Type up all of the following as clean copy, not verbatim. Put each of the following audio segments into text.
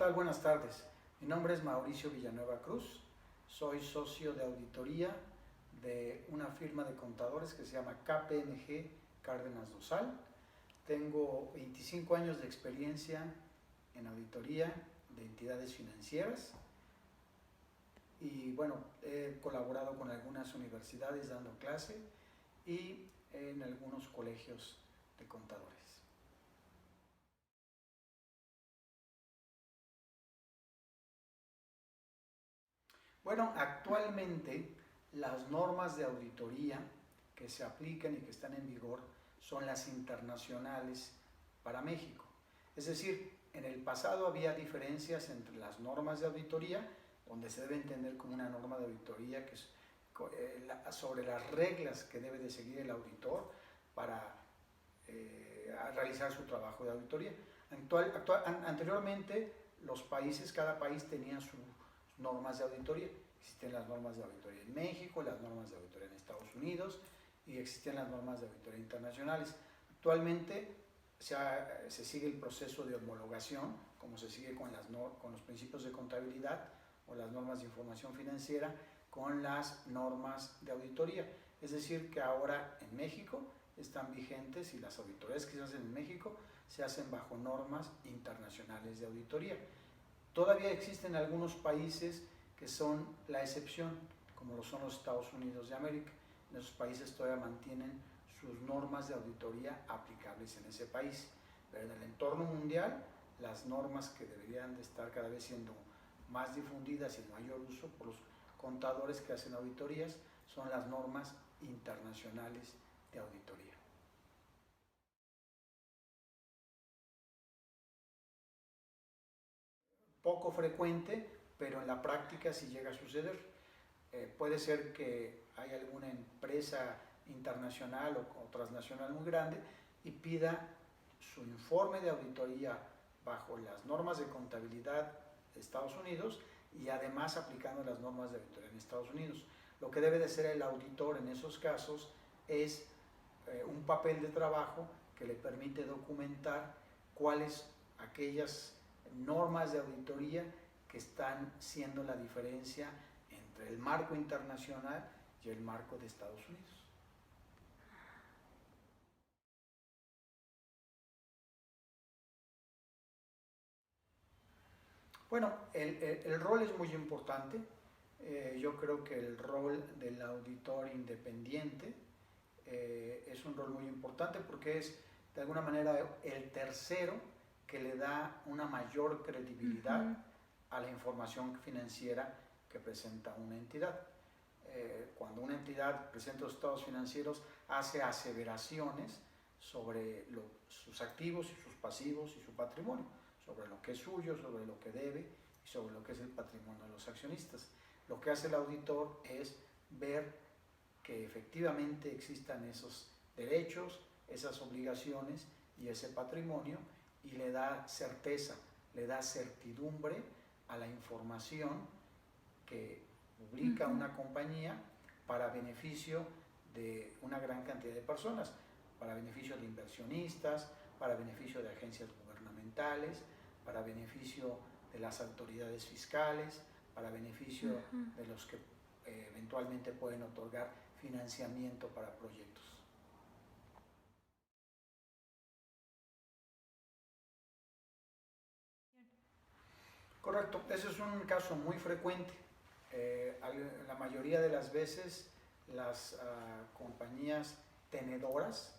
tal? Buenas tardes. Mi nombre es Mauricio Villanueva Cruz. Soy socio de auditoría de una firma de contadores que se llama KPMG Cárdenas Dosal. Tengo 25 años de experiencia en auditoría de entidades financieras y bueno, he colaborado con algunas universidades dando clase y en algunos colegios de contadores. Bueno, actualmente las normas de auditoría que se aplican y que están en vigor son las internacionales para México. Es decir, en el pasado había diferencias entre las normas de auditoría, donde se debe entender como una norma de auditoría que es sobre las reglas que debe de seguir el auditor para realizar su trabajo de auditoría. Anteriormente, cada país tenía sus normas de auditoría. Existen las normas de auditoría en México, las normas de auditoría en Estados Unidos y existen las normas de auditoría internacionales. Actualmente se sigue el proceso de homologación, como se sigue con los principios de contabilidad o las normas de información financiera, con las normas de auditoría. Es decir, que ahora en México están vigentes y las auditorías que se hacen en México se hacen bajo normas internacionales de auditoría. Todavía existen algunos países que son la excepción, como lo son los Estados Unidos de América. En esos países todavía mantienen sus normas de auditoría aplicables en ese país. Pero en el entorno mundial, las normas que deberían de estar cada vez siendo más difundidas y en mayor uso por los contadores que hacen auditorías son las normas internacionales de auditoría. Poco frecuente, pero en la práctica sí llega a suceder. Puede ser que haya alguna empresa internacional o transnacional muy grande y pida su informe de auditoría bajo las normas de contabilidad de Estados Unidos y además aplicando las normas de auditoría en Estados Unidos. Lo que debe de hacer el auditor en esos casos es un papel de trabajo que le permite documentar cuáles aquellas normas de auditoría que están siendo la diferencia entre el marco internacional y el marco de Estados Unidos. Bueno, el rol es muy importante. Yo creo que el rol del auditor independiente es un rol muy importante porque es de alguna manera el tercero que le da una mayor credibilidad a la información financiera que presenta una entidad. Cuando una entidad presenta los estados financieros, hace aseveraciones sobre sus activos y sus pasivos y su patrimonio, sobre lo que es suyo, sobre lo que debe y sobre lo que es el patrimonio de los accionistas. Lo que hace el auditor es ver que efectivamente existan esos derechos, esas obligaciones y ese patrimonio y le da certeza, le da certidumbre a la información que publica una compañía para beneficio de una gran cantidad de personas, para beneficio de inversionistas, para beneficio de agencias gubernamentales, para beneficio de las autoridades fiscales, para beneficio de los que eventualmente pueden otorgar financiamiento para proyectos. Correcto, ese es un caso muy frecuente. La mayoría de las veces las compañías tenedoras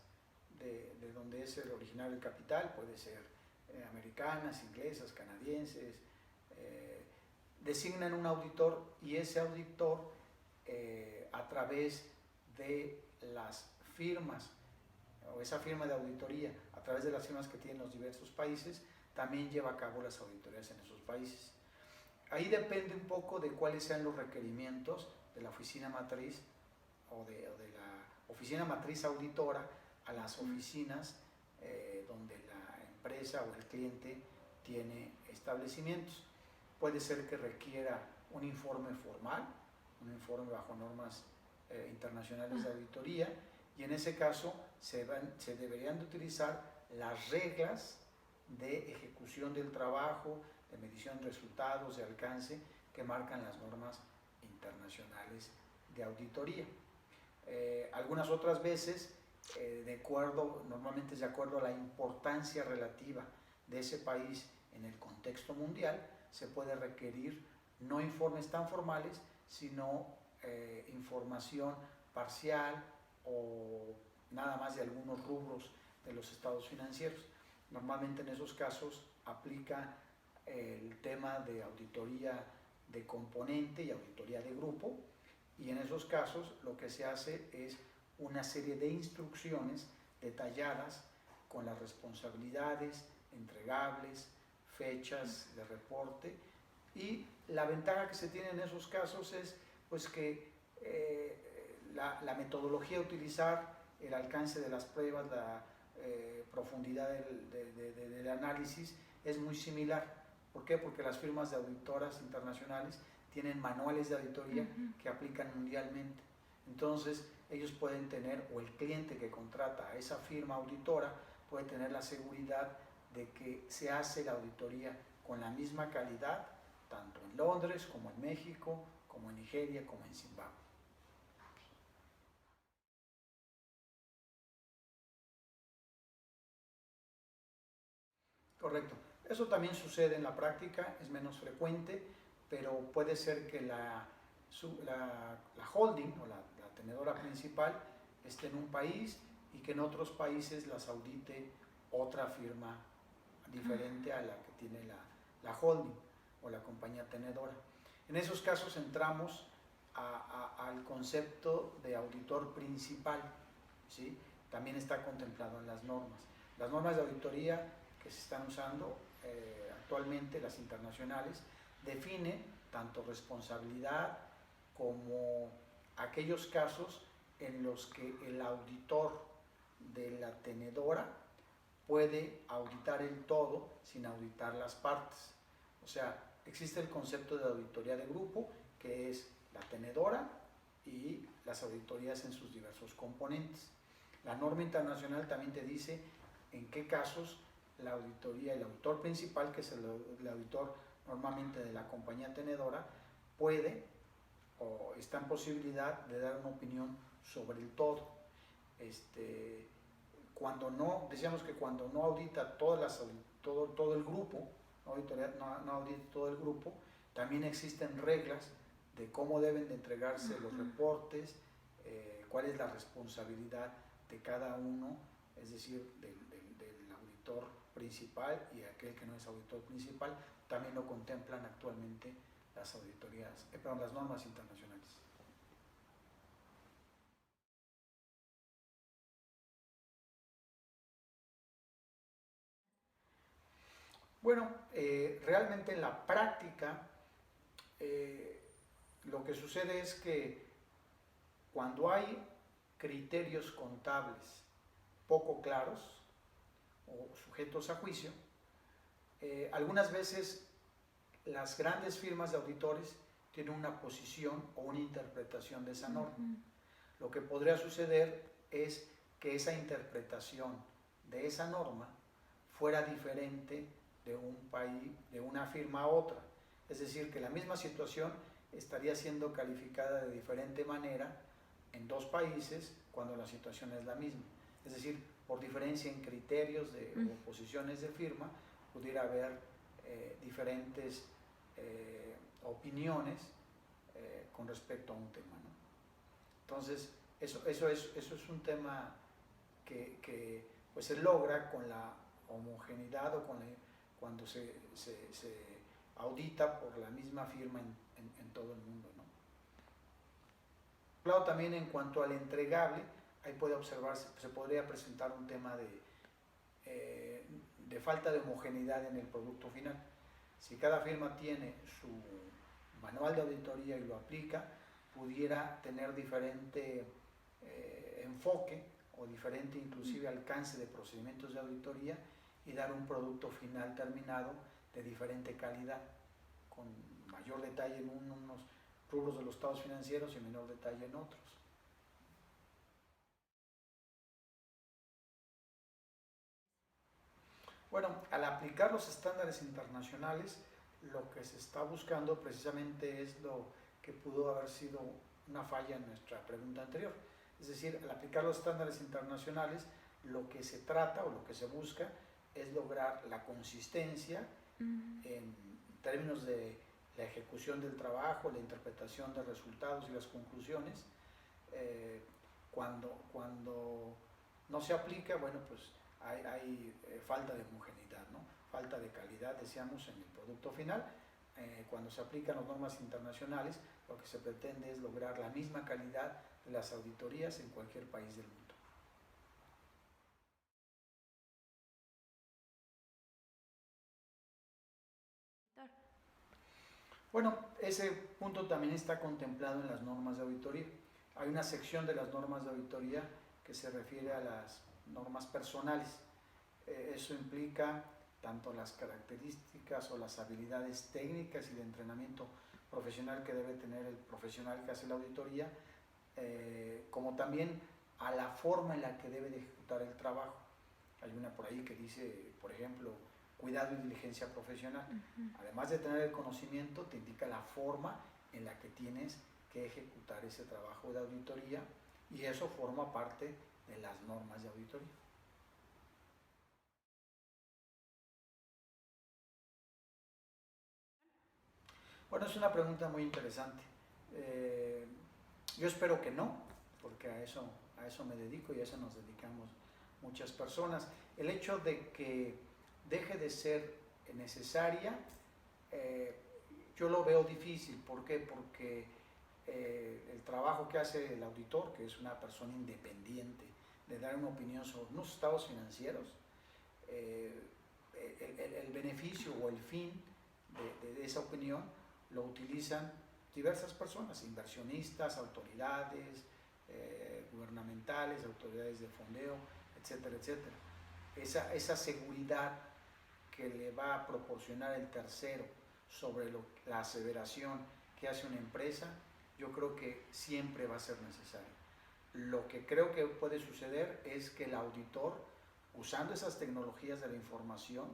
de donde es el originario el capital, puede ser americanas, inglesas, canadienses, designan un auditor y ese auditor a través de las firmas o esa firma de auditoría, a través de las firmas que tienen los diversos países, también lleva a cabo las auditorías en esos países. Ahí depende un poco de cuáles sean los requerimientos de la oficina matriz o de la oficina matriz auditora a las oficinas donde la empresa o el cliente tiene establecimientos. Puede ser que requiera un informe formal, un informe bajo normas internacionales de auditoría, y en ese caso se deberían de utilizar las reglas de ejecución del trabajo, de medición de resultados, de alcance, que marcan las normas internacionales de auditoría. Algunas otras veces, normalmente es de acuerdo a la importancia relativa de ese país en el contexto mundial, se puede requerir no informes tan formales, sino información parcial o nada más de algunos rubros de los estados financieros. Normalmente en esos casos aplica el tema de auditoría de componente y auditoría de grupo, y en esos casos lo que se hace es una serie de instrucciones detalladas con las responsabilidades, entregables, fechas de reporte, y la ventaja que se tiene en esos casos es pues que la metodología a utilizar, el alcance de las pruebas, la profundidad del análisis es muy similar. ¿Por qué? Porque las firmas de auditoras internacionales tienen manuales de auditoría que aplican mundialmente. Entonces, ellos pueden tener, o el cliente que contrata a esa firma auditora puede tener la seguridad de que se hace la auditoría con la misma calidad, tanto en Londres como en México, como en Nigeria, como en Zimbabue. Correcto. Eso también sucede en la práctica, es menos frecuente, pero puede ser que la holding o la tenedora principal esté en un país y que en otros países las audite otra firma diferente a la que tiene la holding o la compañía tenedora. En esos casos entramos al concepto de auditor principal, ¿sí? También está contemplado en las normas. Las normas de auditoría que se están usando actualmente, las internacionales, definen tanto responsabilidad como aquellos casos en los que el auditor de la tenedora puede auditar el todo sin auditar las partes. O sea, existe el concepto de auditoría de grupo, que es la tenedora y las auditorías en sus diversos componentes. La norma internacional también te dice en qué casos la auditoría, el auditor principal, que es el auditor normalmente de la compañía tenedora, puede o está en posibilidad de dar una opinión sobre el todo. Cuando no, decíamos que cuando no audita todo el grupo, no audita todo el grupo, también existen reglas de cómo deben de entregarse los reportes, cuál es la responsabilidad de cada uno, es decir, del auditor principal y aquel que no es auditor principal, también lo contemplan actualmente las auditorías, las normas internacionales. Bueno, realmente en la práctica lo que sucede es que cuando hay criterios contables poco claros o sujetos a juicio, algunas veces las grandes firmas de auditores tienen una posición o una interpretación de esa norma. Lo que podría suceder es que esa interpretación de esa norma fuera diferente de un país, de una firma a otra. Es decir, que la misma situación estaría siendo calificada de diferente manera en dos países cuando la situación es la misma. Es decir, por diferencia en criterios o posiciones de firma, pudiera haber diferentes opiniones con respecto a un tema, ¿no? Entonces, eso es un tema que pues se logra con la homogeneidad o cuando se audita por la misma firma en todo el mundo, ¿no? Claro, también en cuanto al entregable, ahí puede observarse, se podría presentar un tema de falta de homogeneidad en el producto final. Si cada firma tiene su manual de auditoría y lo aplica, pudiera tener diferente enfoque o diferente inclusive alcance de procedimientos de auditoría y dar un producto final terminado de diferente calidad, con mayor detalle en unos rubros de los estados financieros y menor detalle en otros. Bueno, al aplicar los estándares internacionales, lo que se está buscando precisamente es lo que pudo haber sido una falla en nuestra pregunta anterior. Es decir, al aplicar los estándares internacionales, lo que se trata o lo que se busca es lograr la consistencia en términos de la ejecución del trabajo, la interpretación de resultados y las conclusiones. Cuando no se aplica, bueno, pues hay falta de homogeneidad, ¿no? Falta de calidad, decíamos, en el producto final. Cuando se aplican las normas internacionales, lo que se pretende es lograr la misma calidad de las auditorías en cualquier país del mundo. Bueno, ese punto también está contemplado en las normas de auditoría. Hay una sección de las normas de auditoría que se refiere a las normas personales. Eso implica tanto las características o las habilidades técnicas y de entrenamiento profesional que debe tener el profesional que hace la auditoría, como también a la forma en la que debe de ejecutar el trabajo. Hay una por ahí que dice, por ejemplo, cuidado y diligencia profesional. Además de tener el conocimiento, te indica la forma en la que tienes que ejecutar ese trabajo de auditoría, y eso forma parte de las normas de auditoría. Bueno, es una pregunta muy interesante. Yo espero que no, porque a eso me dedico y a eso nos dedicamos muchas personas. El hecho de que deje de ser necesaria, yo lo veo difícil. ¿Por qué? Porque el trabajo que hace el auditor, que es una persona independiente, de dar una opinión sobre unos estados financieros, el beneficio o el fin de esa opinión lo utilizan diversas personas, inversionistas, autoridades gubernamentales, autoridades de fondeo, etcétera, etcétera. Esa seguridad que le va a proporcionar el tercero sobre la aseveración que hace una empresa, yo creo que siempre va a ser necesario. Lo que creo que puede suceder es que el auditor, usando esas tecnologías de la información,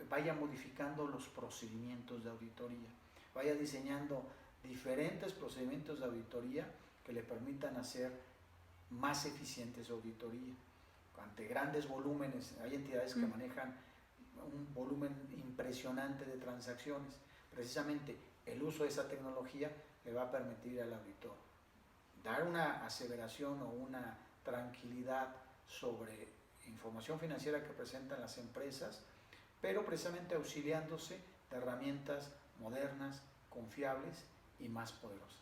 vaya modificando los procedimientos de auditoría, vaya diseñando diferentes procedimientos de auditoría que le permitan hacer más eficiente su auditoría. Ante grandes volúmenes, hay entidades que manejan un volumen impresionante de transacciones. Precisamente el uso de esa tecnología le va a permitir al auditor dar una aseveración o una tranquilidad sobre información financiera que presentan las empresas, pero precisamente auxiliándose de herramientas modernas, confiables y más poderosas.